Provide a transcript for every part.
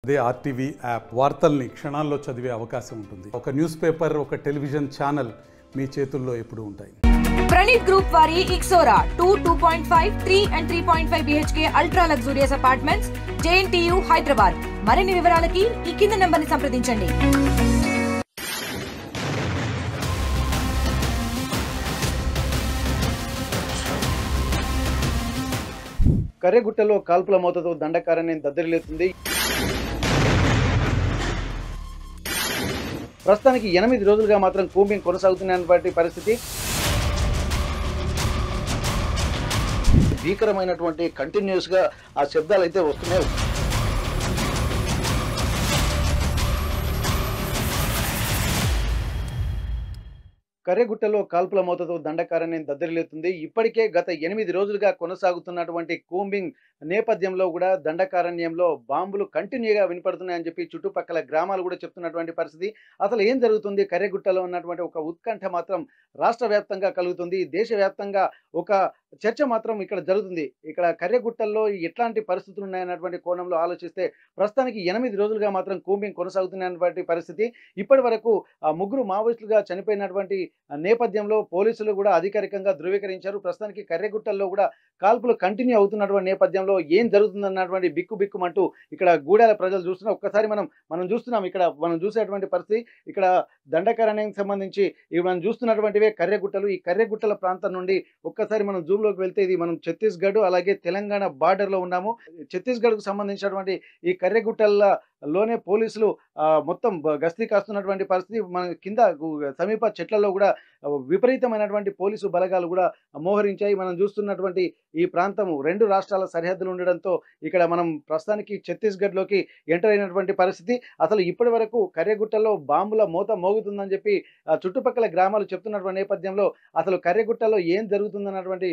అదే RTV app వార్తల్ని క్షణాల్లో చదివే అవకాశం ఉంటుంది. ఒక న్యూస్ పేపర్, ఒక టెలివిజన్ ఛానల్ మీ చేతుల్లో ఎప్పుడూ ఉంటాయి. ప్రణీత్ గ్రూప్ వారి ixora 2.5, 3 and 3.5 BHK ultra luxurious apartments, JNTU Hyderabad. మరిన్ని వివరాలకి ఈ కింద నంబర్ని సంప్రదించండి. కర్రెగుట్టలో కాల్పుల మోతతో దండకారణ్యం దద్దరిల్లుతుంది. ప్రస్తుతానికి 8 రోజులుగా మాత్రం కూంబింగ్ కొనసాగుతున్నటువంటి పరిస్థితి. భీకరమైనటువంటి కంటిన్యూస్ గా ఆ శబ్దాలు అయితే వస్తున్నాయి. కర్రెగుట్టలో కాల్పుల మోతతో దండకారణ్యం దద్దరిల్లుతుంది. ఇప్పటికే గత 8 రోజులుగా కొనసాగుతున్నటువంటి కూంబింగ్ నేపథ్యంలో కూడా దండకారణ్యంలో బాంబులు కంటిన్యూగా వినపడుతున్నాయని చెప్పి చుట్టుపక్కల గ్రామాలు కూడా చెప్తున్నటువంటి పరిస్థితి. అసలు ఏం జరుగుతుంది కర్రెగుట్టలో ఉన్నటువంటి ఒక ఉత్కంఠ మాత్రం రాష్ట్ర వ్యాప్తంగా కలుగుతుంది. దేశవ్యాప్తంగా ఒక చర్చ మాత్రం ఇక్కడ జరుగుతుంది. ఇక్కడ కర్రెగుట్టల్లో ఎట్లాంటి పరిస్థితులు ఉన్నాయన్నటువంటి కోణంలో ఆలోచిస్తే ప్రస్తుతానికి 8 రోజులుగా మాత్రం కూంబింగ్ కొనసాగుతున్నటువంటి పరిస్థితి. ఇప్పటి వరకు 3 మావోయిస్టులుగా చనిపోయినటువంటి నేపథ్యంలో పోలీసులు కూడా అధికారికంగా ధృవీకరించారు. ప్రస్తుతానికి కర్రెగుట్టల్లో కూడా కాల్పులు కంటిన్యూ అవుతున్నటువంటి నేపథ్యంలో ఏం జరుగుతుందన్నటువంటి బిక్కుమంటూ ఇక్కడ గూడాల ప్రజలు చూస్తున్నారు. ఒక్కసారి మనం చూస్తున్నాం. ఇక్కడ మనం చూసేటువంటి పరిస్థితి ఇక్కడ దండకారణ్యానికి సంబంధించి మనం చూస్తున్నటువంటివే కర్రెగుట్టలు. ఈ కర్రెగుట్టల ప్రాంతం నుండి ఒక్కసారి మనం జూమ్ లోకి వెళ్తే ఇది మనం ఛత్తీస్గఢ్ అలాగే తెలంగాణ బార్డర్ లో ఉన్నాము. ఛత్తీస్గఢ్ కు సంబంధించినటువంటి ఈ కర్రెగుట్టలలోనే పోలీసులు మొత్తం గస్తీ కాస్తున్నటువంటి పరిస్థితి. మన కింద సమీప చెట్లలో కూడా విపరీతమైనటువంటి పోలీసు బలగాలు కూడా మోహరించాయి. మనం చూస్తున్నటువంటి ఈ ప్రాంతము 2 రాష్ట్రాల సరిహద్దులు ఉండడంతో ఇక్కడ మనం ప్రస్తుతానికి ఛత్తీస్గఢ్ లోకి ఎంటర్ అయినటువంటి పరిస్థితి. అసలు ఇప్పటి వరకు కర్రెగుట్టలో బాంబుల మోత మోగుతుందని చెప్పి చుట్టుపక్కల గ్రామాలు చెప్తున్నటువంటి నేపథ్యంలో అసలు కర్రెగుట్టలో ఏం జరుగుతుందన్నటువంటి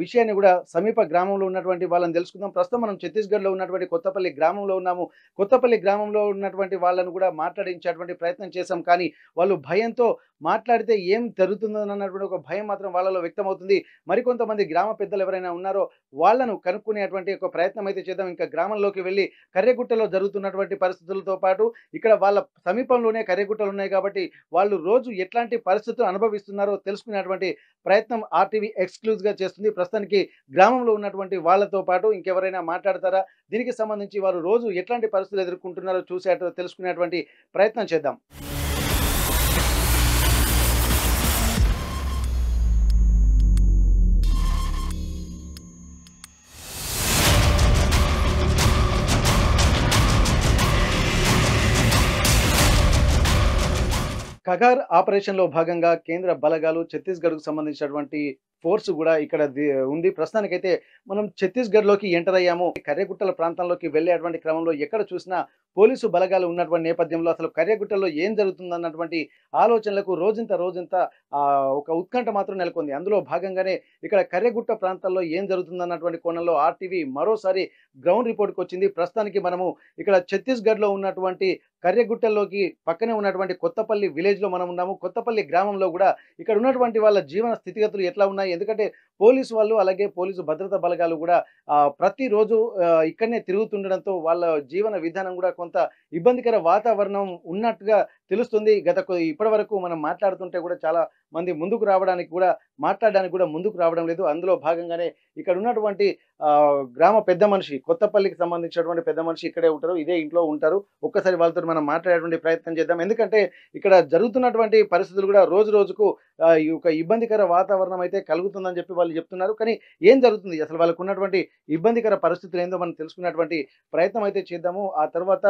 విషయాన్ని కూడా సమీప గ్రామంలో ఉన్నటువంటి వాళ్ళని తెలుసుకుందాం. ప్రస్తుతం మనం ఛత్తీస్గఢ్ లో ఉన్నటువంటి కొత్తపల్లి గ్రామంలో ఉన్నాము. కొత్తపల్లి గ్రామంలో ఉన్నటువంటి వాళ్ళను కూడా మాట్లాడించేటువంటి ప్రయత్నం చేశాం. కానీ వాళ్ళు భయంతో మాట్లాడితే ఏం జరుగుతుందన్నటువంటి ఒక భయం మాత్రం వాళ్ళలో వ్యక్తమవుతుంది. మరికొంతమంది గ్రామ పెద్దలు ఎవరైనా ఉన్నారో వాళ్ళను కనుక్కునేటువంటి ఒక ప్రయత్నం అయితే చేద్దాం. ఇంకా గ్రామంలోకి వెళ్ళి కర్రెగుట్టలో జరుగుతున్నటువంటి పరిస్థితులతో పాటు ఇక్కడ వాళ్ళ సమీపంలోనే కర్రెగుట్టలు ఉన్నాయి కాబట్టి వాళ్ళు రోజు ఎట్లాంటి పరిస్థితులు అనుభవిస్తున్నారో తెలుసుకునేటువంటి ప్రయత్నం ఆర్టీవీ ఎక్స్క్లూజివ్ గా చేస్తుంది. ప్రస్తుతానికి గ్రామంలో ఉన్నటువంటి వాళ్ళతో పాటు ఇంకెవరైనా మాట్లాడతారా, దీనికి సంబంధించి వారు రోజు ఎట్లాంటి పరిస్థితులు ఎదుర్కొంటున్నారో తెలుసుకునేటువంటి ప్రయత్నం చేద్దాం. కగార్ ఆపరేషన్ లో భాగంగా కేంద్ర బలగాలు ఛత్తీస్గఢ్ కు సంబంధించినటువంటి ఫోర్స్ కూడా ఇక్కడ ఉంది. ప్రస్తుతానికైతే మనం ఛత్తీస్గఢ్ లోకి ఎంటర్ అయ్యాము. కర్రెగుట్టల ప్రాంతంలోకి వెళ్ళేటువంటి క్రమంలో ఎక్కడ చూసినా పోలీసు బలగాలు ఉన్నటువంటి నేపథ్యంలో అసలు కర్రెగుట్టలో ఏం జరుగుతుందన్నటువంటి ఆలోచనలకు రోజంతా ఒక ఉత్కంఠ మాత్రం నెలకొంది. అందులో భాగంగానే ఇక్కడ కర్రెగుట్ట ప్రాంతాల్లో ఏం జరుగుతుందన్నటువంటి కోణంలో ఆర్టీవీ మరోసారి గ్రౌండ్ రిపోర్ట్కి వచ్చింది. ప్రస్తుతానికి మనము ఇక్కడ ఛత్తీస్గఢ్ లో ఉన్నటువంటి కర్రెగుట్టల్లోకి పక్కనే ఉన్నటువంటి కొత్తపల్లి విలేజ్ లో మనం ఉన్నాము. కొత్తపల్లి గ్రామంలో కూడా ఇక్కడ ఉన్నటువంటి వాళ్ళ జీవన స్థితిగతులు ఎట్లా ఉన్నాయి, ఎందుకంటే పోలీసు వాళ్ళు అలాగే పోలీసు భద్రతా బలగాలు కూడా ప్రతిరోజు ఇక్కడనే తిరుగుతుండడంతో వాళ్ళ జీవన విధానం కూడా కొంత ఇబ్బందికర వాతావరణం ఉన్నట్టుగా తెలుస్తుంది. ఇప్పటి వరకు మనం మాట్లాడుతుంటే కూడా చాలా మంది ముందుకు రావడానికి కూడా మాట్లాడడానికి కూడా ముందుకు రావడం లేదు. అందులో భాగంగానే ఇక్కడ ఉన్నటువంటి గ్రామ పెద్ద మనిషి, కొత్తపల్లికి సంబంధించినటువంటి పెద్ద మనిషి ఇక్కడే ఉంటారు, ఇదే ఇంట్లో ఉంటారు. ఒక్కసారి వాళ్ళతో మనం మాట్లాడేటువంటి ప్రయత్నం చేద్దాం. ఎందుకంటే ఇక్కడ జరుగుతున్నటువంటి పరిస్థితులు కూడా రోజుకు ఒక ఇబ్బందికర వాతావరణం అయితే కలుగుతుందని చెప్పి వాళ్ళు చెప్తున్నారు. కానీ ఏం జరుగుతుంది, అసలు వాళ్ళకు ఉన్నటువంటి ఇబ్బందికర పరిస్థితులు ఏందో మనం తెలుసుకున్నటువంటి ప్రయత్నం అయితే చేద్దాము. ఆ తర్వాత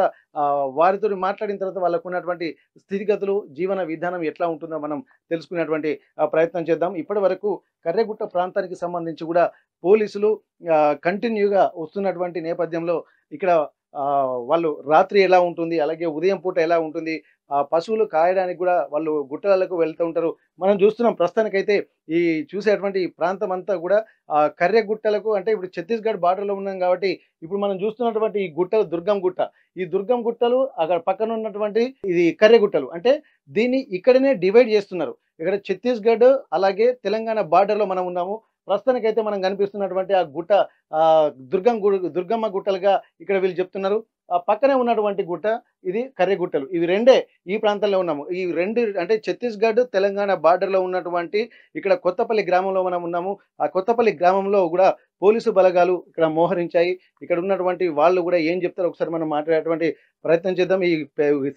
వారితో మాట్లాడిన తర్వాత వాళ్ళకు ఉన్నటువంటి స్థితిగతులు, జీవన విధానం ఎట్లా ఉంటుందో మనం తెలుసుకునేటువంటి ప్రయత్నం చేద్దాం. ఇప్పటి వరకు కర్రెగుట్ట ప్రాంతానికి సంబంధించి కూడా పోలీసులు కంటిన్యూగా వస్తున్నటువంటి నేపథ్యంలో ఇక్కడ వాళ్ళు రాత్రి ఎలా ఉంటుంది, అలాగే ఉదయం పూట ఎలా ఉంటుంది, పశువులు కాయడానికి కూడా వాళ్ళు గుట్టలకు వెళ్తూ ఉంటారు. మనం చూస్తున్నాం ప్రస్తుతానికైతే ఈ చూసేటువంటి ప్రాంతం అంతా కూడా కర్రెగుట్టలకు, అంటే ఇప్పుడు ఛత్తీస్గఢ్ బార్డర్లో ఉన్నాం కాబట్టి ఇప్పుడు మనం చూస్తున్నటువంటి ఈ గుట్టలు ఈ దుర్గం గుట్టలు అక్కడ పక్కన ఉన్నటువంటి ఇది కర్రెగుట్టలు, అంటే దీన్ని ఇక్కడనే డివైడ్ చేస్తున్నారు. ఇక్కడ ఛత్తీస్గఢ్ అలాగే తెలంగాణ బార్డర్లో మనం ఉన్నాము. ప్రస్తుతానికైతే మనం కనిపిస్తున్నటువంటి ఆ గుట్ట దుర్గమ్మ గుట్టలుగా ఇక్కడ వీళ్ళు చెప్తున్నారు. ఆ పక్కనే ఉన్నటువంటి గుట్ట ఇది కర్రెగుట్టలు. ఇవి రెండే ఈ ప్రాంతంలో ఉన్నాము. ఈ 2 అంటే ఛత్తీస్‌గఢ్, తెలంగాణ బార్డర్‌లో ఉన్నటువంటి ఇక్కడ కొత్తపల్లి గ్రామంలో మనం ఉన్నాము. ఆ కొత్తపల్లి గ్రామంలో గూడా పోలీసు బలగాలు ఇక్కడ మోహరించాయి. ఇక్కడ ఉన్నటువంటి వాళ్ళు గూడా ఏం చెప్తారో ఒకసారి మనం మాట్లాడేటువంటి ప్రయత్నం చేద్దాం.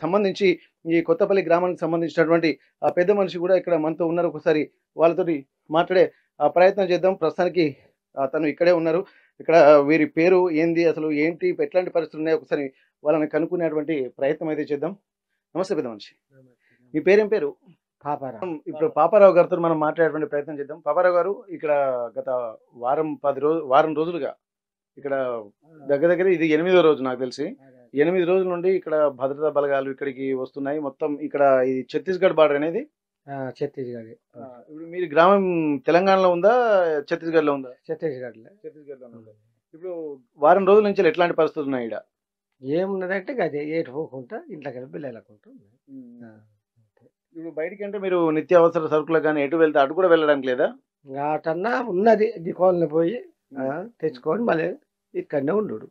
సంబంధించి ఈ కొత్తపల్లి గ్రామానికి సంబంధించినటువంటి ఆ పెద్ద మనిషి గూడా ఇక్కడ మనతో ఉన్నారు. ఒకసారి వాళ్ళతోటి మాట్లాడే ప్రయత్నం చేద్దాం. ప్రస్తుతానికి తను ఇక్కడే ఉన్నారు. ఇక్కడ వీరి పేరు ఏంది? అసలు ఏంటి? ఎట్లాంటి పరిస్థితులు ఉన్నాయో ఒకసారి వాళ్ళని కనుక్కునేటువంటి ప్రయత్నం అయితే చేద్దాం. నమస్తే పెద్ద మనిషి. మీ పేరేం పేరు? పాపారావు. ఇప్పుడు పాపారావు గారితో మనం మాట్లాడేటువంటి ప్రయత్నం చేద్దాం. పాపారావు గారు ఇక్కడ గత వారం రోజులుగా ఇక్కడ దగ్గర ఇది 8వ రోజు నాకు తెలిసి. 8 రోజుల నుండి ఇక్కడ భద్రతా బలగాలు ఇక్కడికి వస్తున్నాయి. మొత్తం ఇక్కడ ఈ ఛత్తీస్‌గఢ్ బార్డర్ అనేది ఛత్తీస్గఢ్. ఇప్పుడు మీరు గ్రామం తెలంగాణలో ఉందా? ఛత్తీస్‌గఢ్‌లో ఉందా? ఛత్తీస్గఢ్లో. ఛత్తీస్‌గఢ్‌లో ఉందా? ఇప్పుడు వారం రోజుల నుంచి ఎట్లాంటి పరిస్థితులు ఉన్నాయి ఈడ? ఏమున్నదంటే అదే ఏటు పోకుండా ఇంట్లోకి వెళ్ళి బిల్లెళ్ళకుంటూ ఇప్పుడు బయటికి అంటే మీరు నిత్యావసర సరుకులు కానీ ఎటు వెళ్తే అటు కూడా వెళ్ళడానికి లేదా? అటన్నా ఉన్నది దికోలని పోయి తెచ్చుకొని మళ్ళీ ఇక్కడనే ఉండు.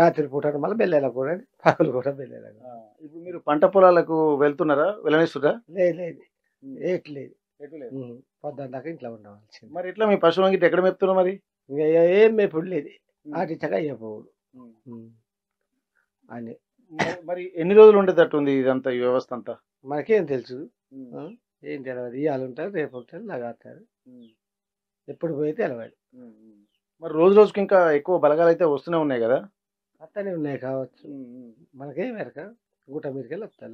రాత్రి పూట మళ్ళీ బెల్లెళ్ళకూడదు, పగలు కూడా బెల్లెళ్ళకు. ఇప్పుడు మీరు పంట పొలాలకు వెళ్తున్నారా? వెళ్ళనిస్తురా? లేదు ఏటు లేదు. పొద్దున్న దాకా ఇంట్లో ఉండవలసింది. మరి ఎట్లా మీ పశువులు గిట్ట ఎక్కడ మేపుతున్నారు మరి? ఇంకా ఏం మేపుడు లేదు, ఆటిచ్చగా అయ్యపోవుడు అని. మరి ఎన్ని రోజులు ఉండేటట్టుంది ఇదంతా ఈ వ్యవస్థ అంతా? మనకేం తెలుసు, ఏం తెలియదు. ఇవాళ ఉంటారు, రేపు ఉంటారు, లగాతారు, ఎప్పుడు పోయి తెలియదు. మరి రోజు రోజుకి ఇంకా ఎక్కువ బలగాలు అయితే వస్తూనే ఉన్నాయి కదా? అత్తనే ఉన్నాయి కావచ్చు, మనకేం మెరక. గుట్ట మీదకి వెళ్ళి వస్తా.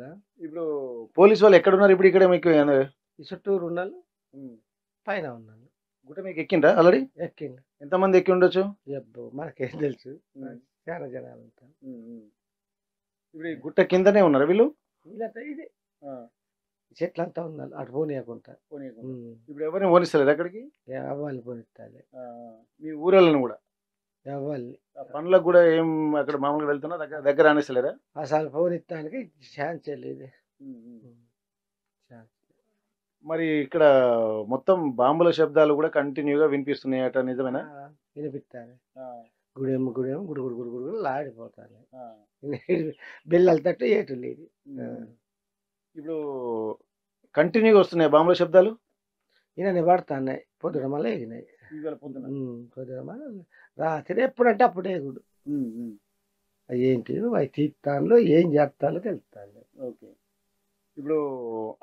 ఇప్పుడు పోలీసు వాళ్ళు ఎక్కడ ఉన్నారు ఇప్పుడు? ఇక్కడ మీకు ఈ చుట్టూరు ఉన్నాను, పైన ఉన్నాను. గుట్ట మీకు ఎక్కిండ్రా ఆల్రెడీ? ఎక్కింది. ఎంతమంది ఎక్కి ఉండొచ్చు? ఎబ్బో మనకేం తెలుసు, చాలా జనాలు ఉంటారు. ఇప్పుడు ఈ గుట్ట కిందనే ఉన్నారు వీళ్ళు? వీళ్ళంతా ఇదే చెట్లంతా ఉన్నారు, అటు పోనీయకుండా. ఇప్పుడు ఎవరిని పోనిస్తలేదు అక్కడికి? అవ్వాలి పోనిస్తాలి. మీ ఊరలను కూడా అవ్వాలి. పనులకు కూడా ఏం అక్కడ మామూలుగా వెళ్తున్నా దగ్గర అనేస్తలేరా? అసలు పోనిస్తానికి ఛాన్స్ లేదు. మరి ఇక్కడ మొత్తం బాంబుల శబ్దాలు కూడా కంటిన్యూగా వినిపిస్తున్నాయట, నిజమేనా? వినిపిస్తాను. గుడేమో గుడేమో గుడుగుడు గుడుగుడు లాడిపోతాను. బిల్లలు తట్టు ఏటు లేదు. ఇప్పుడు కంటిన్యూగా వస్తున్నాయి బాంబుల శబ్దాలు? ఈయన పడుతున్నాయి, పొద్దున మళ్ళీ ఎగినాయి. పొద్దున మళ్ళీ రాత్రి ఎప్పుడంటే అప్పుడు ఎగుడు. ఏంటి అవి తీస్తాను, ఏం చేస్తానో తెలుస్తాను. ఓకే. ఇప్పుడు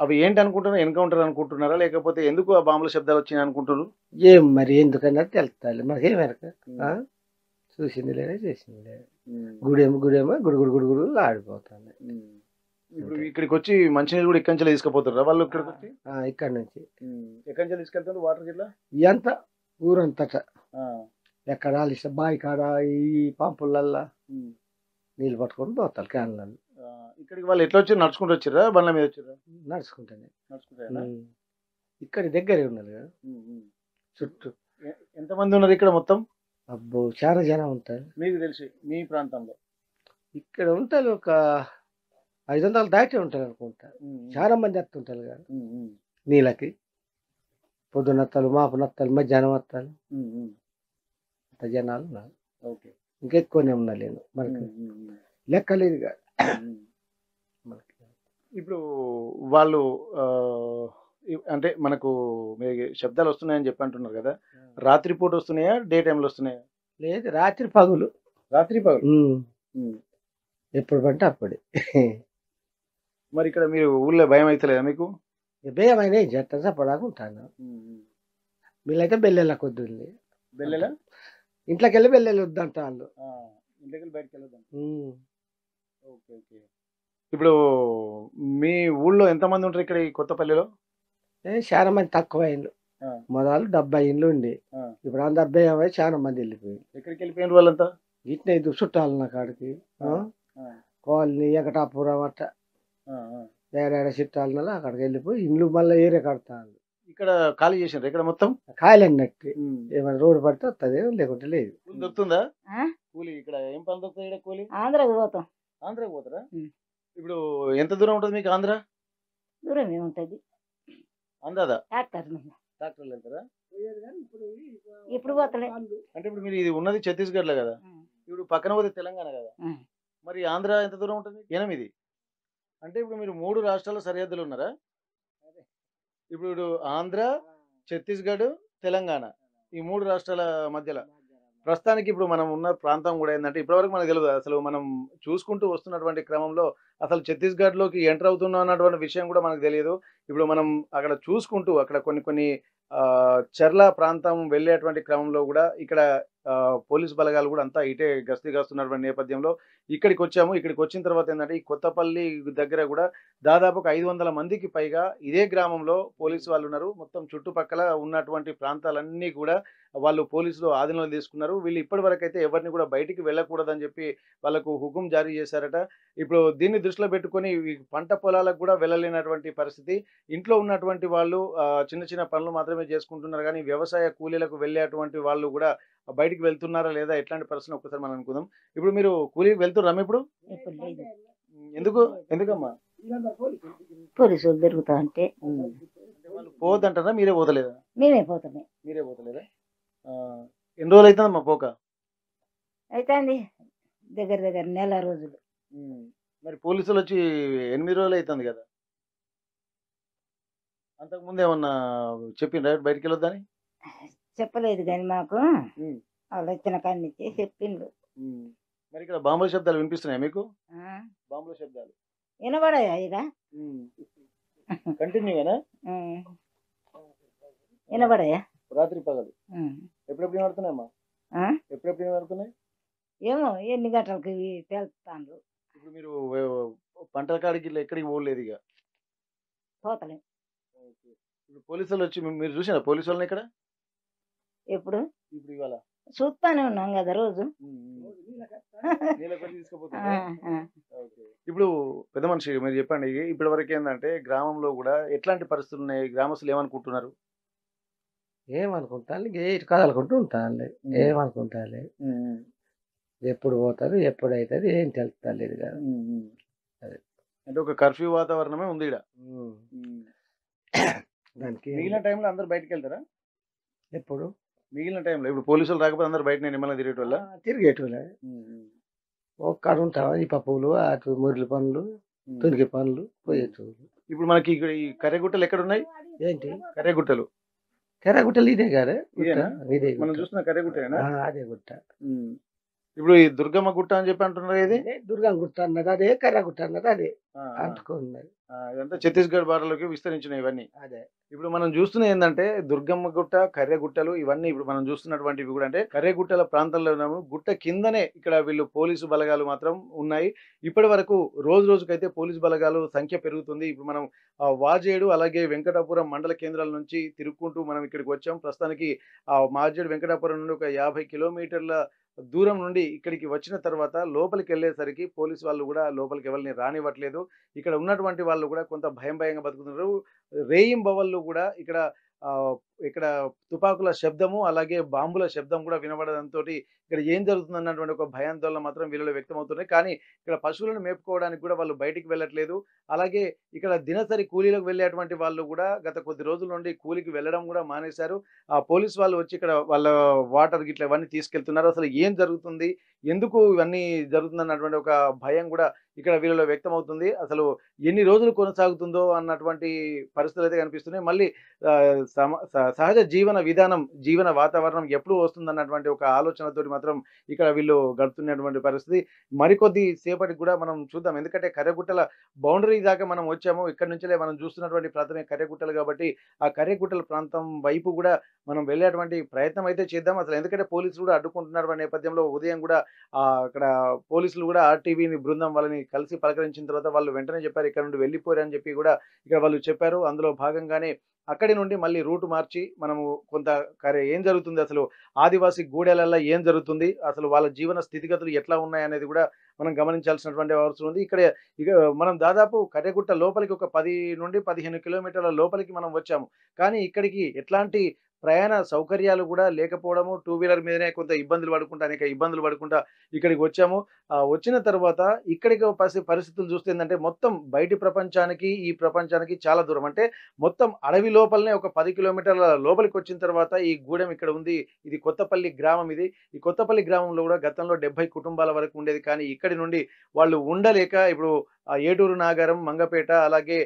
అవి ఏంటి అనుకుంటున్నారు? ఎన్కౌంటర్ అనుకుంటున్నారా, లేకపోతే ఎందుకు ఆ బాంబుల శబ్దాలు వచ్చినాయి అనుకుంటున్నారు? ఏం మరి ఎందుకన్నది తెలుస్తాను, మనకేం వెనక. చూసింది లేదా చేసింది లేదా. గుడేమో గుడేమో గుడుగుడు గుడుగుడు ఆడిపోతాను. ఇప్పుడు ఇక్కడికి వచ్చి మంచినీళ్ళు కూడా ఇక్కడి నుంచి తీసుకుపోతారా వాళ్ళు? ఇక్కడికి వచ్చి ఇక్కడ నుంచి ఎక్కడి నుంచి తీసుకెళ్తారు వాటర్ జిల్లా? ఎంత ఊరంతట ఎక్కడ బావి కాడ ఈ పంపులల్లా నీళ్ళు పట్టుకొని పోతారు క్యాన్లలో. ఇక్కడికి వాళ్ళు ఎట్లా వచ్చి నడుచుకుంటూ వచ్చారా, బండ్ల మీద వచ్చారా? నడుచుకుంటానే. నడుచుకుంటా. ఇక్కడ దగ్గరే ఉన్నారు కదా చుట్టూ. ఎంతమంది ఉన్నారు ఇక్కడ మొత్తం? అబ్బో చాలా జనం ఉంటారు. మీకు తెలిసి మీ ప్రాంతంలో ఇక్కడ ఉంటారు ఒక 500 దాటి ఉంటారు అనుకుంటా. చాలా మంది వస్తుంటారు కదా నీళ్ళకి. పొద్దున వస్తాలు, మాపు నత్తాలు, మధ్యాహ్నం వస్తాలు, అంత జనాలు ఉన్నారు. ఓకే. ఇంకెక్కువనే ఉన్నా లేదు, మనకి లెక్కలేదు కదా. ఇప్పుడు వాళ్ళు అంటే మనకు శబ్దాలు వస్తున్నాయని చెప్పి అంటున్నారు కదా, రాత్రిపూట వస్తున్నాయా డే టైంలో వస్తున్నాయా? లేదు, రాత్రి పగులు. రాత్రి పగులు ఎప్పుడు పడితే అప్పుడే. మరి ఇక్కడ మీరు ఊళ్ళో భయం అవుతలేదా మీకు? భయమైన ఏం చేస్తాను, సపడాగా ఉంటాను. వీళ్ళైతే బెల్లెళ్ళ కొద్దుంది. బెల్లెలా? ఇంట్లోకి వెళ్ళి బెల్లెలు వద్దంట వాళ్ళు. ఇంట్లోకి వెళ్ళి బయటకు వెళ్ళొద్దాం. Okay okay. ఇప్పుడు మీ ఊళ్ళో ఎంతమంది ఉంటారు ఇక్కడ ఈ కొత్తపల్లిలో? చాలా మంది తక్కువ ఇండ్లు. మొదలు 70 ఇండ్లు ఉండి ఇప్పుడు 70 చాలా మంది వెళ్ళిపోయి. ఎక్కడికి వెళ్ళిపోయిన వాళ్ళంతా? ఇట్నే చుట్టాలు నా కాడికి కాలనీ ఎకటాపురం అట్ట ఏడాడ చుట్టాల అక్కడికి వెళ్ళిపోయి ఇండ్లు మళ్ళీ ఏరే కడతాను. ఇక్కడ ఖాళీ చేసినారు ఇక్కడ మొత్తం? కాయలు అన్నట్టు ఏమైనా రోడ్డు పడితే వస్తుంది, లేకుంటే లేదు. దొరుకుతుందా కూలి? ఇక్కడ ఏం పని దొరుకుతుంది ఇక్కడ కూలి? ఆంధ్రాకి పోతాం. ఆంధ్రాకి పోతారా? ఇప్పుడు ఎంత దూరం ఉంటుంది మీకు ఆంధ్ర? దూరం ఏముంటుంది, అందాదా? ట్రాక్టర్ ట్రాక్టర్లు వెళ్తారా? ఇప్పుడు పోతలే. అంటే ఇప్పుడు మీరు ఇది ఉన్నది ఛత్తీస్గఢ్ లో కదా, ఇప్పుడు పక్కన పోతే తెలంగాణ కదా, మరి ఆంధ్ర ఎంత దూరం ఉంటుంది? 8. అంటే ఇప్పుడు మీరు 3 రాష్ట్రాల సరిహద్దులు ఉన్నారా? ఇప్పుడు ఆంధ్ర, ఛత్తీస్‌గఢ్, తెలంగాణ ఈ 3 రాష్ట్రాల మధ్యల. ప్రస్తుతానికి ఇప్పుడు మనం ఉన్న ప్రాంతం కూడా ఏందంటే ఇప్పటివరకు మనకు తెలవదు. అసలు మనం చూసుకుంటూ వస్తున్నటువంటి క్రమంలో అసలు ఛత్తీస్‌గఢ్‌లోకి ఎంటర్ అవుతున్నాం అన్నటువంటి విషయం కూడా మనకు తెలియదు. ఇప్పుడు మనం అక్కడ చూసుకుంటూ అక్కడ కొన్ని చెర్ల ప్రాంతం వెళ్ళేటువంటి క్రమంలో కూడా ఇక్కడ పోలీస్ బలగాలు కూడా అంతా ఇటే గస్తీ కాస్తున్నటువంటి నేపథ్యంలో ఇక్కడికి వచ్చాము. ఇక్కడికి వచ్చిన తర్వాత ఏందంటే ఈ కొత్తపల్లి దగ్గర కూడా దాదాపు ఒక 500 మందికి పైగా ఇదే గ్రామంలో పోలీసు వాళ్ళు ఉన్నారు. మొత్తం చుట్టుపక్కల ఉన్నటువంటి ప్రాంతాలన్నీ కూడా వాళ్ళు పోలీసులు ఆధీనంలో తీసుకున్నారు. వీళ్ళు ఇప్పటివరకైతే ఎవరిని కూడా బయటికి వెళ్ళకూడదని చెప్పి వాళ్ళకు హుకుం జారీ చేశారట. ఇప్పుడు దీన్ని దృష్టిలో పెట్టుకొని ఈ పంట పొలాలకు కూడా వెళ్ళలేనటువంటి పరిస్థితి. ఇంట్లో ఉన్నటువంటి వాళ్ళు చిన్న చిన్న పనులు మాత్రమే చేసుకుంటున్నారు కానీ వ్యవసాయ కూలీలకు వెళ్ళేటువంటి వాళ్ళు కూడా బయటికి వెళ్తున్నారా లేదా ఎట్లాంటి పరిస్థితులు ఒక్కసారి మనం అనుకుందాం. ఇప్పుడు మీరు కూలీకి వెళ్తున్నారా ఇప్పుడు? ఇప్పుడు లేదు. ఎందుకమ్మా? పోలీసులు దొరుకుతా అంటే వాళ్ళు పోవద్దంటారా? మీరే పోతలేదా? మేమే పోతున్నాం. మీరే పోతలేదా? ఎన్ని రోజులు అవుతుందమ్మా పోక? అయితే దగ్గర నెల రోజులు. మరి పోలీసులు వచ్చి 8 రోజులు అవుతుంది కదా, అంతకుముందు ఏమన్నా చెప్పిండ్రా బయటికి వెళ్ళొద్దని? చెప్పలేదు కానీ మాకు వాళ్ళు వచ్చిన కాడి నుంచి చెప్పిండ్రు. మరి ఇక్కడ బాంబుల శబ్దాలు వినిపిస్తున్నాయా మీకు? బాంబుల శబ్దాలు వినబడాయా ఇక? కంటిన్యూగానా? వినబడాయా? రాత్రి పగలు ఎప్పుడెప్పుడు వినబడుతున్నాయమ్మా? ఎప్పుడెప్పుడు వినబడుతున్నాయి? ఏమో ఎన్ని గంటలకి తెలుస్తాను. ఇప్పుడు మీరు పంటల కాడికి ఇట్లా ఎక్కడికి పోలేదు ఇక? పోతలేం. ఇప్పుడు పోలీసులు వచ్చి మీరు చూసారా పోలీసు వాళ్ళని ఇక్కడ? ఎప్పుడు? ఇప్పుడు ఇవాళ చూస్తానే ఉన్నాం కదా రోజు. ఇప్పుడు పెద్ద మనిషి మీరు చెప్పండి, ఇప్పటి వరకు ఏంటంటే గ్రామంలో కూడా ఎట్లాంటి పరిస్థితులు ఉన్నాయి? గ్రామస్తులు ఏమనుకుంటున్నారు? ఏమనుకుంటాను ఇటు కదలుకుంటూ ఉంటాను. ఏమనుకుంటాను ఎప్పుడు పోతారు ఎప్పుడు అవుతుంది ఏం తెలుస్తలేదు కదా. అంటే ఒక కర్ఫ్యూ వాతావరణమే ఉంది ఇక్కడ. దానికి మిగిలిన టైంలో అందరు బయటకు వెళ్తారా? ఎప్పుడు మిగిలిన టైంలో ఇప్పుడు పోలీసులు రాకపోతే అందరు బయట నిమ్మల్ని తిరిగేటోళ్ళ? తిరిగేటోళ్ళే. ఒక్కడ ఉంటావా ఈ పప్పులు అటు మురళి పనులు తునికి పనులు పోయేటోళ్ళు. ఇప్పుడు మనకి ఇక్కడ ఈ కర్రెగుట్టలు ఎక్కడ ఉన్నాయి? ఏంటి కర్రెగుట్టలు? కర్రగుట్టలు ఇదే కదా, ఇదే మనం చూస్తున్న కర్రెగుట్టేనా? అదే గుట్ట. ఇప్పుడు ఈ దుర్గమ్మ గుట్ట అని చెప్పి అంటున్నారు. ఇది దుర్గా గుట్ట అన్నది అదే, కర్రగుట్ట అన్నది అదే అంటుకున్నది. ఇదంతా ఛత్తీస్గఢ్ బార్డర్లోకి విస్తరించినాయి ఇవన్నీ. అదే ఇప్పుడు మనం చూస్తున్న ఏంటంటే దుర్గమ్మ గుట్ట, కర్రెగుట్టలు ఇవన్నీ ఇప్పుడు మనం చూస్తున్నటువంటివి కూడా అంటే కర్రెగుట్టల ప్రాంతంలో ఉన్నాము. గుట్ట కిందనే ఇక్కడ వీళ్ళు పోలీసు బలగాలు మాత్రం ఉన్నాయి. ఇప్పటి వరకు రోజు రోజుకైతే పోలీసు బలగాలు సంఖ్య పెరుగుతుంది. ఇప్పుడు మనం వాజేడు అలాగే వెంకటాపురం మండల కేంద్రాల నుంచి తిరుక్కుంటూ మనం ఇక్కడికి వచ్చాం. ప్రస్తుతానికి వాజేడు వెంకటాపురం నుండి ఒక 50 కిలోమీటర్ల దూరం నుండి ఇక్కడికి వచ్చిన తర్వాత లోపలికి వెళ్ళేసరికి పోలీసు వాళ్ళు కూడా లోపలికి ఎవరిని రానివ్వట్లేదు. ఇక్కడ ఉన్నటువంటి వాళ్ళు కూడా కొంత భయంగా బతుకుతున్నారు. రేయింబవళ్ళు కూడా ఇక్కడ తుపాకుల శబ్దము అలాగే బాంబుల శబ్దం కూడా వినబడడంతో ఇక్కడ ఏం జరుగుతుంది అన్నటువంటి ఒక భయాందోళన మాత్రం వీళ్ళలో వ్యక్తమవుతున్నాయి. కానీ ఇక్కడ పశువులను మేపుకోవడానికి కూడా వాళ్ళు బయటికి వెళ్ళట్లేదు. అలాగే ఇక్కడ దినసరి కూలీలకు వెళ్ళేటువంటి వాళ్ళు కూడా గత కొద్ది రోజుల నుండి కూలికి వెళ్ళడం కూడా మానేశారు. ఆ పోలీసు వాళ్ళు వచ్చి ఇక్కడ వాళ్ళ వాటర్ గిట్ల ఇవన్నీ తీసుకెళ్తున్నారు. అసలు ఏం జరుగుతుంది, ఎందుకు ఇవన్నీ జరుగుతుందన్నటువంటి ఒక భయం కూడా ఇక్కడ వీళ్ళలో వ్యక్తమవుతుంది. అసలు ఎన్ని రోజులు కొనసాగుతుందో అన్నటువంటి పరిస్థితులు అయితే కనిపిస్తున్నాయి. మళ్ళీ సహజ జీవన విధానం, జీవన వాతావరణం ఎప్పుడు వస్తుందన్నటువంటి ఒక ఆలోచనతోటి మాత్రం ఇక్కడ వీళ్ళు గడుపుతున్నటువంటి పరిస్థితి. మరికొద్ది సేపటికి కూడా మనం చూద్దాం. ఎందుకంటే కర్రెగుట్టల బౌండరీ దాకా మనం వచ్చాము. ఇక్కడ నుంచే మనం చూస్తున్నటువంటి ప్రాంతమే కర్రెగుట్టలు కాబట్టి ఆ కర్రెగుట్టల ప్రాంతం వైపు కూడా మనం వెళ్ళేటువంటి ప్రయత్నం అయితే చేద్దాం. అసలు ఎందుకంటే పోలీసులు కూడా అడ్డుకుంటున్నటువంటి నేపథ్యంలో ఉదయం కూడా అక్కడ పోలీసులు కూడా ఆర్టీవీ బృందం వాళ్ళని కలిసి పలకరించిన తర్వాత వాళ్ళు వెంటనే చెప్పారు ఇక్కడ నుండి వెళ్ళిపోయారని చెప్పి కూడా ఇక్కడ వాళ్ళు చెప్పారు. అందులో భాగంగానే అక్కడి నుండి మళ్ళీ రూటు మార్చి మనము కొంత ఏం జరుగుతుంది, అసలు ఆదివాసీ గూడెలల్లో ఏం జరుగుతుంది, అసలు వాళ్ళ జీవన స్థితిగతులు ఎట్లా ఉన్నాయనేది కూడా మనం గమనించాల్సినటువంటి అవసరం ఉంది. ఇక మనం దాదాపు కర్రెగుట్ట లోపలికి ఒక 10 నుండి 15 కిలోమీటర్ల లోపలికి మనం వచ్చాము. కానీ ఇక్కడికి ఎట్లాంటి ప్రయాణ సౌకర్యాలు కూడా లేకపోవడము, 2 వీలర్ మీదనే కొంత ఇబ్బందులు పడుకుంటా, అనేక ఇబ్బందులు పడుకుంటా ఇక్కడికి వచ్చాము. వచ్చిన తర్వాత ఇక్కడికి పరిస్థితులు చూస్తే ఏందంటే మొత్తం బయటి ప్రపంచానికి, ఈ ప్రపంచానికి చాలా దూరం. అంటే మొత్తం అడవి లోపలనే ఒక 10 కిలోమీటర్ల లోపలికి వచ్చిన తర్వాత ఈ గూడెం ఇక్కడ ఉంది. ఇది కొత్తపల్లి గ్రామం ఇది. ఈ కొత్తపల్లి గ్రామంలో కూడా గతంలో 70 కుటుంబాల వరకు ఉండేది. కానీ ఇక్కడి నుండి వాళ్ళు ఉండలేక ఇప్పుడు ఏటూరు నాగారం, మంగపేట, అలాగే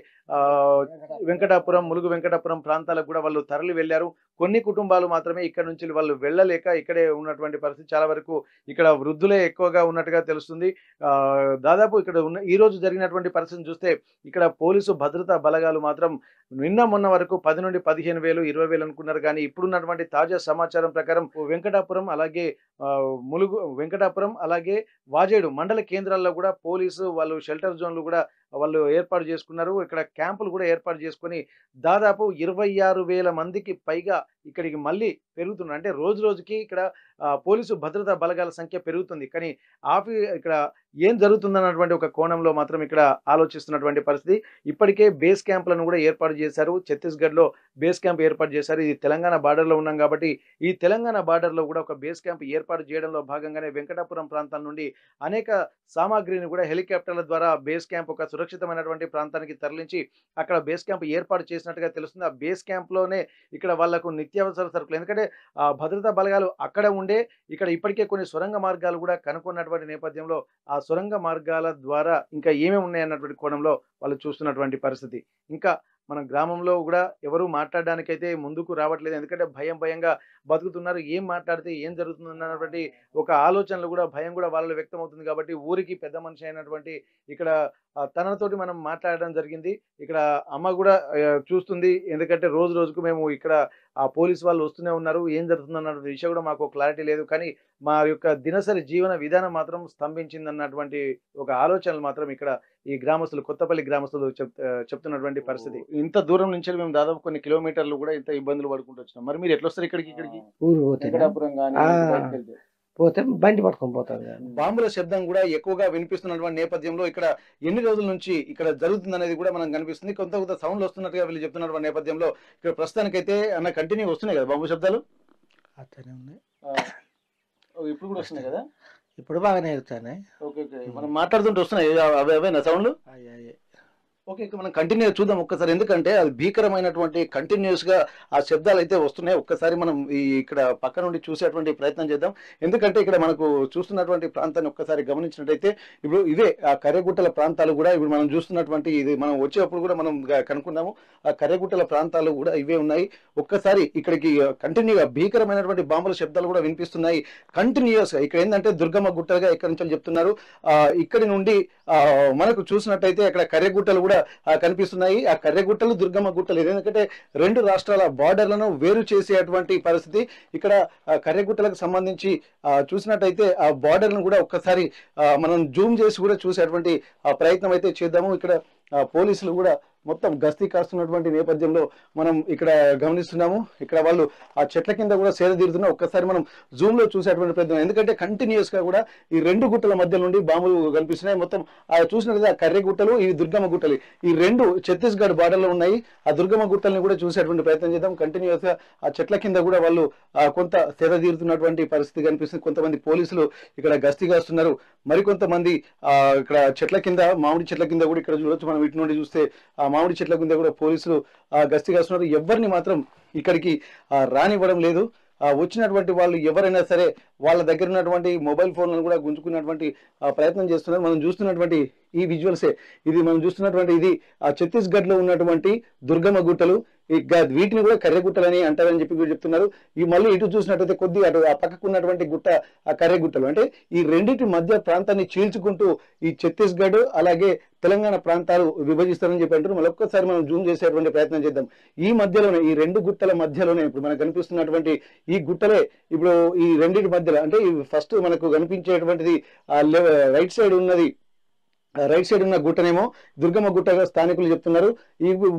వెంకటాపురం, ములుగు వెంకటాపురం ప్రాంతాలకు కూడా వాళ్ళు తరలి వెళ్లారు. కొన్ని కుటుంబాలు మాత్రమే ఇక్కడ నుంచి వాళ్ళు వెళ్ళలేక ఇక్కడే ఉన్నటువంటి పరిస్థితి. చాలా వరకు ఇక్కడ వృద్ధులే ఎక్కువగా ఉన్నట్టుగా తెలుస్తుంది. దాదాపు ఇక్కడ ఈ రోజు జరిగినటువంటి పరిస్థితిని చూస్తే ఇక్కడ పోలీసు భద్రతా బలగాలు మాత్రం నిన్న మొన్న వరకు 10 నుండి 15,000, 20,000 అనుకున్నారు. కానీ ఇప్పుడున్నటువంటి తాజా సమాచారం ప్రకారం వెంకటాపురం, అలాగే ములుగు వెంకటాపురం, అలాగే వాజేడు మండల కేంద్రాల్లో కూడా పోలీసు వాళ్ళు షెల్టర్ జోన్లు కూడా వాళ్ళు ఏర్పాటు చేసుకున్నారు. ఇక్కడ క్యాంపులు కూడా ఏర్పాటు చేసుకొని దాదాపు 26,000 మందికి పైగా ఇక్కడికి మళ్ళీ పెరుగుతున్నారు. అంటే రోజు రోజుకి ఇక్కడ పోలీసు భద్రతా బలగాల సంఖ్య పెరుగుతుంది. కానీ ఇక్కడ ఏం జరుగుతుందన్నటువంటి ఒక కోణంలో మాత్రం ఇక్కడ ఆలోచిస్తున్నటువంటి పరిస్థితి. ఇప్పటికే బేస్ క్యాంపులను కూడా ఏర్పాటు చేశారు. ఛత్తీస్గఢ్లో బేస్ క్యాంప్ ఏర్పాటు చేశారు. ఇది తెలంగాణ బార్డర్లో ఉన్నాం కాబట్టి ఈ తెలంగాణ బార్డర్లో కూడా ఒక బేస్ క్యాంప్ ఏర్పాటు చేయడంలో భాగంగానే వెంకటాపురం ప్రాంతం నుండి అనేక సామాగ్రిని కూడా హెలికాప్టర్ల ద్వారా బేస్ క్యాంప్ ఒక సురక్షితమైనటువంటి ప్రాంతానికి తరలించి అక్కడ బేస్ క్యాంప్ ఏర్పాటు చేసినట్టుగా తెలుస్తుంది. ఆ బేస్ క్యాంప్లోనే ఇక్కడ వాళ్లకు నిత్యావసర సరుకులు, ఎందుకంటే ఆ భద్రతా బలగాలు అక్కడ ఉండే ఇక్కడ ఇప్పటికే కొన్ని సొరంగ మార్గాలు కూడా కనుక్కున్నటువంటి నేపథ్యంలో ఆ సొరంగ మార్గాల ద్వారా ఇంకా ఏమేమి ఉన్నాయన్నటువంటి కోణంలో వాళ్ళు చూస్తున్నటువంటి పరిస్థితి. ఇంకా మన గ్రామంలో కూడా ఎవరు మాట్లాడడానికైతే ముందుకు రావట్లేదు. ఎందుకంటే భయంగా బతుకుతున్నారు. ఏం మాట్లాడితే ఏం జరుగుతుంది అన్నటువంటి ఒక ఆలోచనలు కూడా, భయం కూడా వాళ్ళలో వ్యక్తం అవుతుంది. కాబట్టి ఊరికి పెద్ద మనిషి అయినటువంటి ఇక్కడ తనతోటి మనం మాట్లాడడం జరిగింది. ఇక్కడ అమ్మ కూడా చూస్తుంది. ఎందుకంటే రోజు రోజుకు మేము ఇక్కడ ఆ పోలీసు వాళ్ళు వస్తూనే ఉన్నారు. ఏం జరుగుతుంది అన్నటువంటి విషయం కూడా మాకు క్లారిటీ లేదు. కానీ మా యొక్క దినసరి జీవన విధానం మాత్రం స్తంభించింది అన్నటువంటి ఒక ఆలోచనలు మాత్రం ఇక్కడ ఈ గ్రామస్తులు, కొత్తపల్లి గ్రామస్తులు చెప్తున్నటువంటి పరిస్థితి. ఇంత దూరం నుంచి మేము దాదాపు కొన్ని కిలోమీటర్లు కూడా ఇంత ఇబ్బందులు పడుకుంటూ వచ్చినాం. మరి మీరు ఎట్లా వస్తారు ఇక్కడికి? ఊరు పోతే బండి పట్టుకొని పోతారు. బాంబుల శబ్దం కూడా ఎక్కువగా వినిపిస్తున్నటువంటి నేపథ్యంలో ఇక్కడ ఎన్ని రోజుల నుంచి ఇక్కడ జరుగుతుంది అనేది కూడా మనం కనిపిస్తుంది. కొంత సౌండ్లు వస్తున్నట్టుగా వీళ్ళు చెప్తున్నటువంటి నేపథ్యంలో ఇక్కడ ప్రస్తుతానికైతే అన్న కంటిన్యూ వస్తున్నాయి కదా బాంబు శబ్దాలు? అట్లనే ఉన్నాయి. ఇప్పుడు కూడా వస్తున్నాయి కదా? ఇప్పుడు బాగానే వెళ్తాయి. ఓకే, మనం మాట్లాడుతుంటే వస్తున్నాయి అవేనా సౌండ్లు? ఓకే, మనం కంటిన్యూ చూద్దాం ఒక్కసారి. ఎందుకంటే అది భీకరమైనటువంటి కంటిన్యూస్ గా ఆ శబ్దాలు అయితే వస్తున్నాయి. ఒక్కసారి మనం ఇక్కడ పక్క నుండి చూసేటువంటి ప్రయత్నం చేద్దాం. ఎందుకంటే ఇక్కడ మనకు చూస్తున్నటువంటి ప్రాంతాన్ని ఒక్కసారి గమనించినట్టయితే ఇప్పుడు ఇవే ఆ కర్రెగుట్టల ప్రాంతాలు కూడా ఇప్పుడు మనం చూస్తున్నటువంటి, ఇది మనం వచ్చేటప్పుడు కూడా మనం కనుక్కున్నాము, ఆ కర్రెగుట్టల ప్రాంతాలు కూడా ఇవే ఉన్నాయి. ఒక్కసారి ఇక్కడికి కంటిన్యూగా భీకరమైనటువంటి బాంబుల శబ్దాలు కూడా వినిపిస్తున్నాయి కంటిన్యూస్ గా. ఇక్కడ ఏంటంటే దుర్గమ్మ గుట్టలుగా ఇక్కడి నుంచి చెప్తున్నారు. ఇక్కడి నుండి మనకు చూసినట్టయితే అక్కడ కర్రెగుట్టలు కూడా కనిపిస్తున్నాయి. ఆ కర్రెగుట్టలు, దుర్గమ్మ గుట్టలు, ఎందుకంటే 2 రాష్ట్రాల బార్డర్లను వేరు చేసేటువంటి పరిస్థితి. ఇక్కడ కర్రెగుట్టలకు సంబంధించి చూసినట్టయితే ఆ బార్డర్ను కూడా ఒక్కసారి మనం జూమ్ చేసి కూడా చూసేటువంటి ప్రయత్నం అయితే చేద్దాము. ఇక్కడ పోలీసులు కూడా మొత్తం గస్తీ కాస్తున్నటువంటి నేపథ్యంలో మనం ఇక్కడ గమనిస్తున్నాము. ఇక్కడ వాళ్ళు ఆ చెట్ల కింద కూడా సేదతీరుతున్నా. ఒక్కసారి మనం జూమ్ లో చూసేటువంటి ప్రయత్నం, ఎందుకంటే కంటిన్యూస్ గా కూడా ఈ 2 గుట్టల మధ్య నుండి బాంబులు కనిపిస్తున్నాయి. మొత్తం చూసినట్లయితే ఆ కర్రె గుట్టలు, ఈ దుర్గమ్మ గుట్టలు, ఈ 2 ఛత్తీస్గఢ్ బార్డర్ లో ఉన్నాయి. ఆ దుర్గమ్మ గుట్టల్ని కూడా చూసేటువంటి ప్రయత్నం చేద్దాం. కంటిన్యూస్ గా ఆ చెట్ల కింద కూడా వాళ్ళు కొంత సేదతీరుతున్నటువంటి పరిస్థితి కనిపిస్తుంది. కొంతమంది పోలీసులు ఇక్కడ గస్తీ కాస్తున్నారు. మరికొంతమంది ఇక్కడ చెట్ల కింద, మామిడి చెట్ల కింద కూడా ఇక్కడ చూడొచ్చు. మనం ఇటు నుండి చూస్తే ఆ మామిడి చెట్ల కింద కూడా పోలీసులు గస్తీ కాస్తున్నారు. ఎవరిని మాత్రం ఇక్కడికి రానివ్వడం లేదు. వచ్చినటువంటి వాళ్ళు ఎవరైనా సరే వాళ్ళ దగ్గర ఉన్నటువంటి మొబైల్ ఫోన్లను కూడా గుంజుకున్నటువంటి ప్రయత్నం చేస్తున్నారు. మనం చూస్తున్నటువంటి ఈ విజువల్సే, ఇది మనం చూస్తున్నటువంటి ఇది ఛత్తీస్గఢ్ లో ఉన్నటువంటి దుర్గమ్మ గుట్టలు. వీటిని కూడా కర్రెగుట్టలని అంటారని చెప్పి చెప్తున్నారు. ఈ మళ్ళీ ఇటు చూసినట్టయితే కొద్దిగా అటు ఆ పక్కకు ఉన్నటువంటి గుట్ట ఆ కర్రెగుట్టలు. అంటే ఈ రెండింటి మధ్య ప్రాంతాన్ని చీల్చుకుంటూ ఈ ఛత్తీస్గఢ్ అలాగే తెలంగాణ ప్రాంతాలు విభజిస్తారని చెప్పి అంటారు. మరొక్కసారి మనం జూమ్ చేసేటువంటి ప్రయత్నం చేద్దాం. ఈ మధ్యలోనే, ఈ 2 గుట్టల మధ్యలోనే ఇప్పుడు మనకు కనిపిస్తున్నటువంటి ఈ గుట్టలే ఇప్పుడు ఈ రెండింటి మధ్యలో, అంటే ఫస్ట్ మనకు కనిపించేటువంటిది రైట్ సైడ్ ఉన్నది రైట్ సైడ్ ఉన్న గుట్టనేమో దుర్గమ్మ గుట్టగా స్థానికులు చెప్తున్నారు.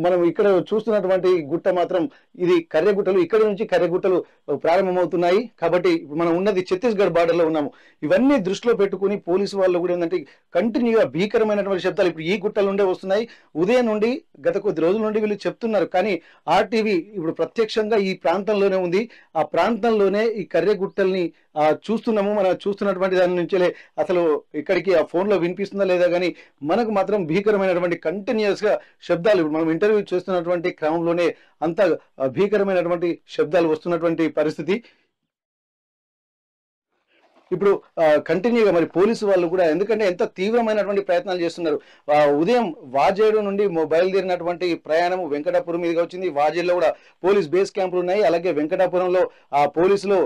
మనం ఇక్కడ చూస్తున్నటువంటి గుట్ట మాత్రం ఇది కర్రెగుట్టలు. ఇక్కడ నుంచి కర్రెగుట్టలు ప్రారంభమవుతున్నాయి. కాబట్టి మనం ఉన్నది ఛత్తీస్గఢ్ బార్డర్ లో ఉన్నాము. ఇవన్నీ దృష్టిలో పెట్టుకుని పోలీసు వాళ్ళు కూడా ఏంటంటే కంటిన్యూగా భీకరమైనటువంటి శబ్దాలు ఇప్పుడు ఈ గుట్టల నుండే వస్తున్నాయి. ఉదయం నుండి గత కొద్ది రోజుల నుండి వీళ్ళు చెప్తున్నారు. కానీ ఆర్టీవీ ఇప్పుడు ప్రత్యక్షంగా ఈ ప్రాంతంలోనే ఉంది. ఆ ప్రాంతంలోనే ఈ కర్రెగుట్టల్ని చూస్తున్నాము. మనం చూస్తున్నటువంటి దాని నుంచే అసలు ఇక్కడికి ఆ ఫోన్ లో వినిపిస్తుందా లేదా కానీ మనకు మాత్రం భీకరమైనటువంటి కంటిన్యూస్ గా శబ్దాలు ఇప్పుడు మనం ఇంటర్వ్యూ చేస్తున్నటువంటి క్రమంలోనే అంత భీకరమైనటువంటి శబ్దాలు వస్తున్నటువంటి పరిస్థితి. ఇప్పుడు కంటిన్యూగా మరి పోలీసు వాళ్ళు కూడా ఎందుకంటే ఎంత తీవ్రమైనటువంటి ప్రయత్నాలు చేస్తున్నారు. ఉదయం వాజేడు నుండి బయలుదేరినటువంటి ప్రయాణం వెంకటాపురం మీదుగా వచ్చింది. వాజేడులో కూడా పోలీస్ బేస్ క్యాంపులు ఉన్నాయి. అలాగే వెంకటాపురంలో పోలీసులు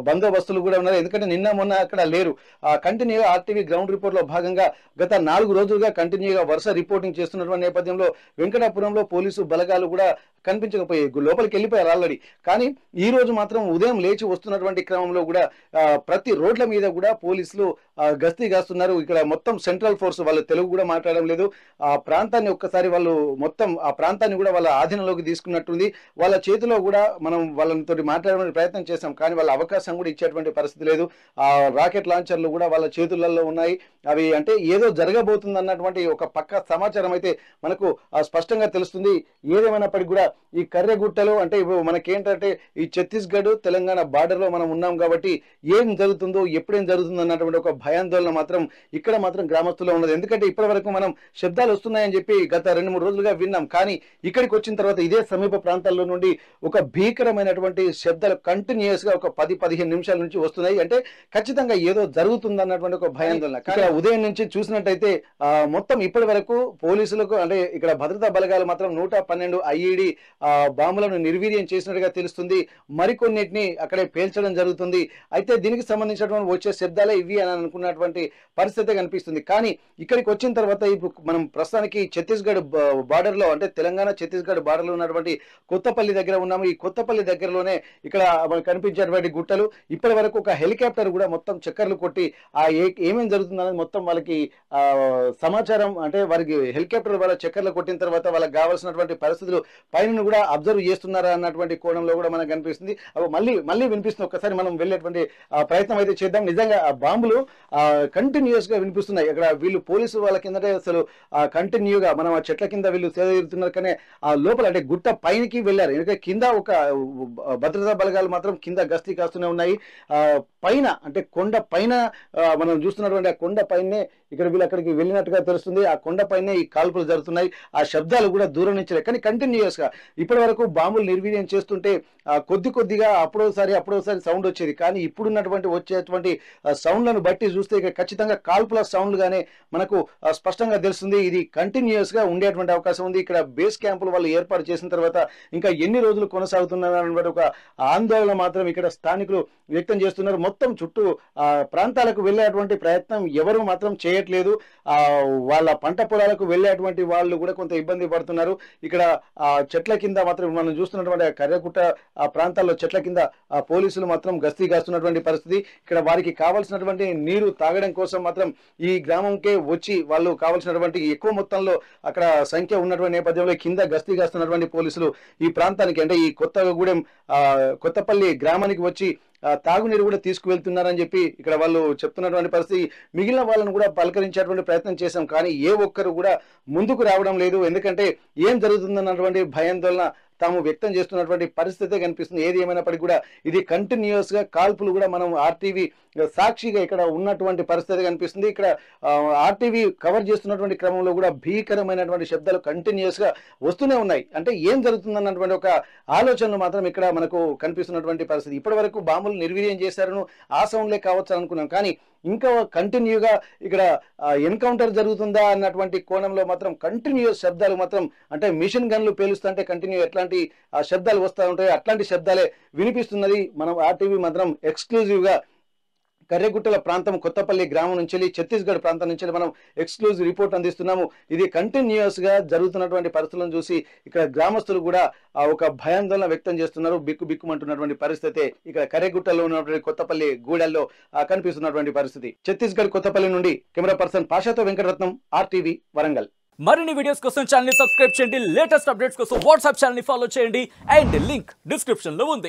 బందోబస్తులు కూడా ఉన్నారు. ఎందుకంటే నిన్న మొన్న అక్కడ లేరు. కంటిన్యూగా ఆర్టీవీ గ్రౌండ్ రిపోర్ట్ లో భాగంగా గత 4 రోజులుగా కంటిన్యూగా వరుస రిపోర్టింగ్ చేస్తున్నటువంటి నేపథ్యంలో వెంకటాపురంలో పోలీసు బలగాలు కూడా కనిపించకపోయాయి, లోపలికి వెళ్ళిపోయారు ఆల్రెడీ. కానీ ఈ రోజు మాత్రం ఉదయం లేచి వస్తున్నటువంటి క్రమంలో కూడా ప్రతి రోడ్ల మీద కూడా పోలీసులు గస్తీ కాస్తున్నారు. ఇక్కడ మొత్తం సెంట్రల్ ఫోర్స్ వాళ్ళు తెలుగు కూడా మాట్లాడడం లేదు. ఆ ప్రాంతాన్ని ఒక్కసారి వాళ్ళు మొత్తం ఆ ప్రాంతాన్ని కూడా వాళ్ళ ఆధీనంలోకి తీసుకున్నట్టుంది. వాళ్ళ చేతిలో కూడా మనం వాళ్ళతో మాట్లాడడానికి ప్రయత్నం చేశాం, కానీ వాళ్ళ అవకాశం కూడా ఇచ్చేటువంటి పరిస్థితి లేదు. ఆ రాకెట్ లాంచర్లు కూడా వాళ్ళ చేతులలో ఉన్నాయి. అవి అంటే ఏదో జరగబోతుంది అన్నటువంటి ఒక పక్క సమాచారం అయితే మనకు స్పష్టంగా తెలుస్తుంది. ఏదేమైనప్పటికీ కూడా ఈ కర్రెగుట్టలు అంటే మనకేంటంటే ఈ ఛత్తీస్గఢ్ తెలంగాణ బార్డర్ లో మనం ఉన్నాం కాబట్టి ఏం జరుగుతుందో ఎప్పుడేం జరుగుతుందో అన్నటువంటి ఒక భయాందోళన మాత్రం ఇక్కడ మాత్రం గ్రామస్తుల్లో ఉన్నది. ఎందుకంటే ఇప్పటి వరకు మనం శబ్దాలు వస్తున్నాయని చెప్పి గత 2-3 రోజులుగా విన్నాం. కానీ ఇక్కడికి వచ్చిన తర్వాత ఇదే సమీప ప్రాంతాల్లో నుండి ఒక భీకరమైనటువంటి శబ్దాలు కంటిన్యూస్ గా ఒక 10-15 నిమిషాల నుంచి వస్తున్నాయి. అంటే ఖచ్చితంగా ఏదో జరుగుతుంది అన్నటువంటి ఒక భయాందోళన. కానీ ఉదయం నుంచి చూసినట్టయితే మొత్తం ఇప్పటి వరకు పోలీసులకు అంటే ఇక్కడ భద్రతా బలగాలు మాత్రం 112 ఐఈడి బాంబులను నిర్వీర్యం చేసినట్టుగా తెలుస్తుంది. మరికొన్నిటిని అక్కడే పేల్చడం జరుగుతుంది. అయితే దీనికి సంబంధించినటువంటి వచ్చే శబ్దాలే ఇవి అని అనుకున్నటువంటి పరిస్థితి కనిపిస్తుంది. కానీ ఇక్కడికి వచ్చిన తర్వాత ఇప్పుడు మనం ప్రస్తుతానికి ఛత్తీస్గఢ్ బార్డర్ లో అంటే తెలంగాణ ఛత్తీస్గఢ్ బార్డర్ లో ఉన్నటువంటి కొత్తపల్లి దగ్గర ఉన్నాము. ఈ కొత్తపల్లి దగ్గరలోనే ఇక్కడ మనకు కనిపించేటువంటి గుట్టలు. ఇప్పటి వరకు ఒక హెలికాప్టర్ కూడా మొత్తం చక్కర్లు కొట్టి ఏమేం జరుగుతుందనేది మొత్తం వాళ్ళకి సమాచారం అంటే వారికి హెలికాప్టర్ వాళ్ళ చక్కర్లు కొట్టిన తర్వాత వాళ్ళకి కావాల్సినటువంటి పరిస్థితులు పైన కూడా అబ్జర్వ్ చేస్తున్నారా అన్నటువంటి కోణంలో కూడా మనకు కనిపిస్తుంది. మళ్ళీ వినిపిస్తుంది. ఒక్కసారి మనం వెళ్ళేటువంటి ప్రయత్నం అయితే చేద్దాం. నిజంగా ఆ బాంబులు కంటిన్యూస్ గా వినిపిస్తున్నాయి. అక్కడ వీళ్ళు పోలీసు వాళ్ళ కిందటే అసలు కంటిన్యూగా మనం ఆ చెట్ల కింద వీళ్ళు సేద తీరుతున్నారు. కానీ ఆ లోపల అంటే గుట్ట పైనకి వెళ్ళారు. ఎందుకంటే కింద ఒక భద్రతా బలగాలు మాత్రం కింద గస్తీ కాస్తూనే ఉన్నాయి. పైన అంటే కొండ పైన మనం చూస్తున్నటువంటి ఆ కొండ పైనే ఇక్కడ వీళ్ళు అక్కడికి వెళ్ళినట్టుగా తెలుస్తుంది. ఆ కొండ పైనే ఈ కాల్పులు జరుగుతున్నాయి. ఆ శబ్దాలు కూడా దూరం నుంచి కానీ కంటిన్యూస్ గా ఇప్పటి వరకు బాంబులు నిర్వీర్యం చేస్తుంటే కొద్దిగా అప్పుడోసారి సౌండ్ వచ్చేది. కానీ ఇప్పుడున్నటువంటి వచ్చేటువంటి సౌండ్లను బట్టి చూస్తే ఖచ్చితంగా కాల్పుల సౌండ్లుగానే మనకు స్పష్టంగా తెలుస్తుంది. ఇది కంటిన్యూస్ గా ఉండేటువంటి అవకాశం ఉంది. ఇక్కడ బేస్ క్యాంపులు వాళ్ళు ఏర్పాటు చేసిన తర్వాత ఇంకా ఎన్ని రోజులు కొనసాగుతున్నారు ఒక ఆందోళన మాత్రం ఇక్కడ స్థానికులు వ్యక్తం చేస్తున్నారు. మొత్తం చుట్టూ ప్రాంతాలకు వెళ్ళేటువంటి ప్రయత్నం ఎవరు మాత్రం చేయట్లేదు. వాళ్ళ పంట పొలాలకు వెళ్ళేటువంటి వాళ్ళు కూడా కొంత ఇబ్బంది పడుతున్నారు. ఇక్కడ చెట్ల కింద మాత్రం మనం చూస్తున్నటువంటి కర్రెగుట్ట ఆ ప్రాంతాల్లో చెట్ల కింద పోలీసులు మాత్రం గస్తీ కాస్తున్నటువంటి పరిస్థితి. ఇక్కడ వారికి కావాల్సినటువంటి నీరు తాగడం కోసం మాత్రం ఈ గ్రామంకే వచ్చి వాళ్ళు కావాల్సినటువంటి ఎక్కువ మొత్తంలో అక్కడ సంఖ్య ఉన్నటువంటి నేపథ్యంలో కింద గస్తీ కాస్తున్నటువంటి పోలీసులు ఈ ప్రాంతానికి అంటే ఈ కొత్తపల్లి గ్రామానికి వచ్చి తాగునీరు కూడా తీసుకువెళ్తున్నారని చెప్పి ఇక్కడ వాళ్ళు చెప్తున్నటువంటి పరిస్థితి. మిగిలిన వాళ్ళను కూడా పలకరించేటువంటి ప్రయత్నం చేశాం, కానీ ఏ ఒక్కరు కూడా ముందుకు రావడం లేదు. ఎందుకంటే ఏం జరుగుతుందన్నటువంటి భయాందోళన తాము వ్యక్తం చేస్తున్నటువంటి పరిస్థితే కనిపిస్తుంది. ఏది ఏమైనప్పటికీ కూడా ఇది కంటిన్యూస్ గా కాల్పులు కూడా మనం ఆర్టీవీ సాక్షిగా ఇక్కడ ఉన్నటువంటి పరిస్థితి కనిపిస్తుంది. ఇక్కడ ఆర్టీవీ కవర్ చేస్తున్నటువంటి క్రమంలో కూడా భీకరమైనటువంటి శబ్దాలు కంటిన్యూస్ గా వస్తూనే ఉన్నాయి. అంటే ఏం జరుగుతుందన్నటువంటి ఒక ఆలోచనలు మాత్రం ఇక్కడ మనకు కనిపిస్తున్నటువంటి పరిస్థితి. ఇప్పటి వరకు బాంబులు నిర్వీర్యం చేశారను ఆ సౌండ్లే కావచ్చు అనుకున్నాం, కానీ ఇంకా కంటిన్యూగా ఇక్కడ ఎన్కౌంటర్ జరుగుతుందా అన్నటువంటి కోణంలో మాత్రం కంటిన్యూస్ శబ్దాలు మాత్రం అంటే మిషన్ గన్లు పేలుస్తుంటే కంటిన్యూ ఎట్లాంటి శబ్దాలు వస్తూ ఉంటాయి అట్లాంటి శబ్దాలే వినిపిస్తున్నది. మనం ఆర్టీవీ మాత్రం ఎక్స్క్లూజివ్ గా కర్రెగుట్టల ప్రాంతం కొత్తపల్లి గ్రామం నుంచి ఛత్తీస్గఢ్ ప్రాంతం నుంచి మనం ఎక్స్క్లూజివ్ రిపోర్ట్ అందిస్తున్నాము. ఇది కంటిన్యూస్ గా జరుగుతున్నటువంటి పరిస్థితులను చూసి ఇక్కడ గ్రామస్తులు కూడా ఒక భయాందోళన వ్యక్తం చేస్తున్నారు. బిక్కుమంటున్నటువంటి పరిస్థితి ఇక్కడ కర్రెగుట్టలో ఉన్నటువంటి కొత్తపల్లి గూడెల్లో కనిపిస్తున్నటువంటి పరిస్థితి. ఛత్తీస్గఢ్ కొత్తపల్లి నుండి కెమెరా పర్సన్ పాషాతో వెంకటరత్నం, RTV వరంగల్. మరిన్ని వీడియోస్ కోసం ఛానల్ ని సబ్స్క్రైబ్ చేయండి. లేటెస్ట్ అప్డేట్స్ కోసం వాట్సాప్ ఛానల్ ని ఫాలో చేయండి. అండ్ లింక్ డిస్క్రిప్షన్ లో ఉంది.